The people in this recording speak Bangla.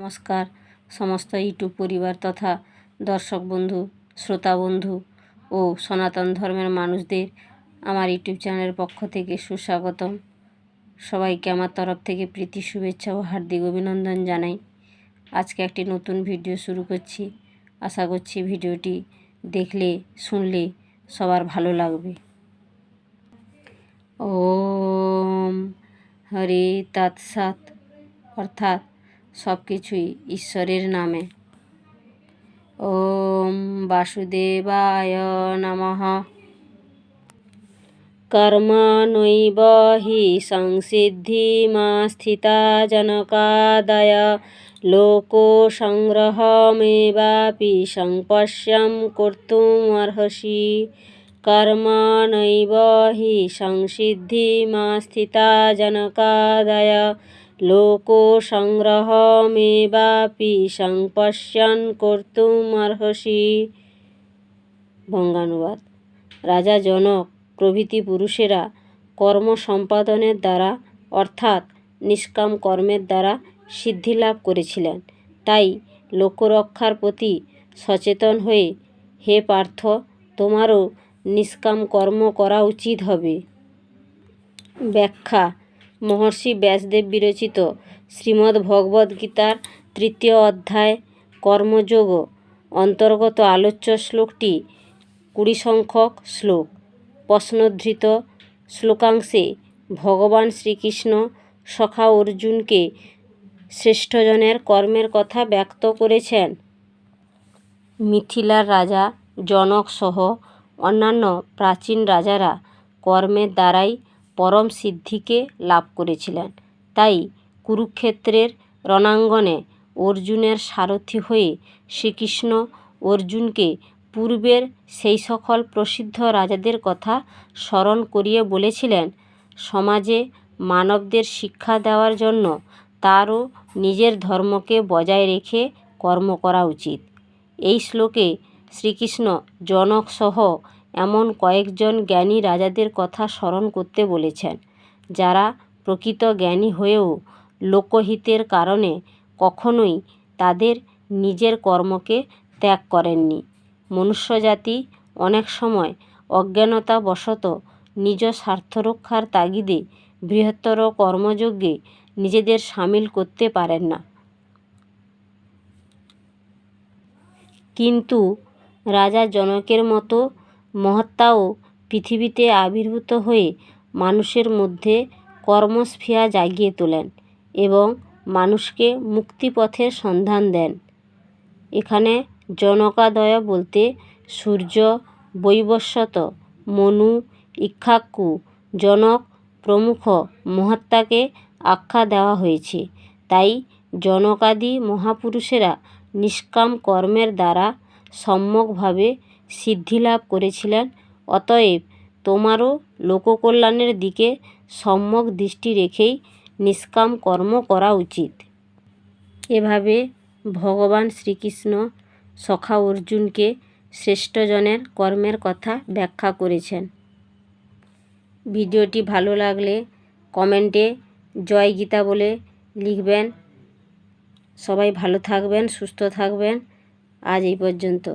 নমস্কার সমস্ত ইউটিউব পরিবার তথা দর্শক বন্ধু, শ্রোতা বন্ধু ও সনাতন ধর্মের মানুষদের আমার ইউটিউব চ্যানেলের পক্ষ থেকে সুস্বাগতম। সবাইকে আমার তরফ থেকে প্রীতি, শুভেচ্ছা ও হার্দিক অভিনন্দন জানাই। আজকে একটি নতুন ভিডিও শুরু করছি। আশা করছি ভিডিওটি দেখলে শুনলে সবার ভালো লাগবে। ওম হরি তৎসৎ, অর্থাৎ সব কিছুই ঈশ্বরের নামে। ওম বাসুদেবায় নমঃ। কর্মণৈব হি সংসিদ্ধিমাস্থিতা জনকাদয় লোকো সংগ্রহমেবাপি সংপশ্যম কর্তুমর্হসি। কর্মণৈব হি সংসিদ্ধিমাস্থিতা জনকাদয় লোকো সংগ্রহমেবাপি সংপশ্যন কর্তুমর্হসি। বঙ্গানুবাদ: রাজা জনক প্রভৃতি পুরুষেরা কর্ম সম্পাদনের দ্বারা অর্থাৎ নিষ্কাম কর্মের দ্বারা সিদ্ধিলাভ করেছিলেন। তাই লোকরক্ষার প্রতি সচেতন হয়ে হে পার্থ, তোমারও নিষ্কাম কর্ম করা উচিত হবে। ব্যাখ্যা: মহর্ষি ব্যাসদেব বিরচিত শ্রীমদ্ভগবদ্গীতার ৩য় অধ্যায় কর্মযোগ অন্তর্গত আলোচ্য শ্লোকটি ২০ সংখ্যক শ্লোক। প্রশ্নোদ্ধৃত শ্লোকাংশে ভগবান শ্রীকৃষ্ণ সখা অর্জুনকে শ্রেষ্ঠজনের কর্মের কথা ব্যক্ত করেছেন। মিথিলার রাজা জনক সহ অন্যান্য প্রাচীন রাজারা কর্মের দ্বারাই পরম সিদ্ধিকে লাভ করেছিলেন। তাই কুরুক্ষেত্রের রণাঙ্গনে অর্জুনের সারথি হয়ে শ্রীকৃষ্ণ অর্জুনকে পূর্বের সেই সকল প্রসিদ্ধ রাজাদের কথা স্মরণ করিয়ে বলেছিলেন, সমাজে মানবদের শিক্ষা দেওয়ার জন্য তারও নিজের ধর্মকে বজায় রেখে কর্ম করা উচিত। এই শ্লোকে শ্রীকৃষ্ণ জনক সহ এমন কয়েকজন জ্ঞানী রাজাদের কথা স্মরণ করতে বলেছেন, যারা প্রকৃত জ্ঞানী হয়েও লোকহিতের কারণে কখনোই তাদের নিজের কর্মকে ত্যাগ করেননি। মনুষ্যজাতি অনেক সময় অজ্ঞানতাবশত নিজ স্বার্থরক্ষার তাগিদে বৃহত্তর কর্মযজ্ঞে নিজেদের সামিল করতে পারেন না। কিন্তু রাজা জনকের মতো মহাত্মাও পৃথিবীতে আবির্ভূত হয়ে মানুষের মধ্যে কর্মস্পৃহা জাগিয়ে তোলেন এবং মানুষকে মুক্তিপথের সন্ধান দেন। এখানে জনকাদয় বলতে সূর্য, বৈবস্বত, মনু, ইক্ষ্বাকু, জনক প্রমুখ মহাত্মাকে আখ্যা দেওয়া হয়েছে। তাই জনকাদি মহাপুরুষেরা নিষ্কাম কর্মের দ্বারা সম্যকভাবে সিদ্ধিলাভ করেছিলেন। অতএব তোমারও লোককল্যাণের দিকে সম্যক দৃষ্টি রেখেই নিষ্কাম কর্ম করা উচিত। এভাবে ভগবান শ্রীকৃষ্ণ সখা অর্জুনকে শ্রেষ্ঠজনের কর্মের কথা ব্যাখ্যা করেছেন। ভিডিওটি ভালো লাগলে কমেন্টে জয় গীতা বলে লিখবেন। সবাই ভালো থাকবেন, সুস্থ থাকবেন। আজ এই পর্যন্ত।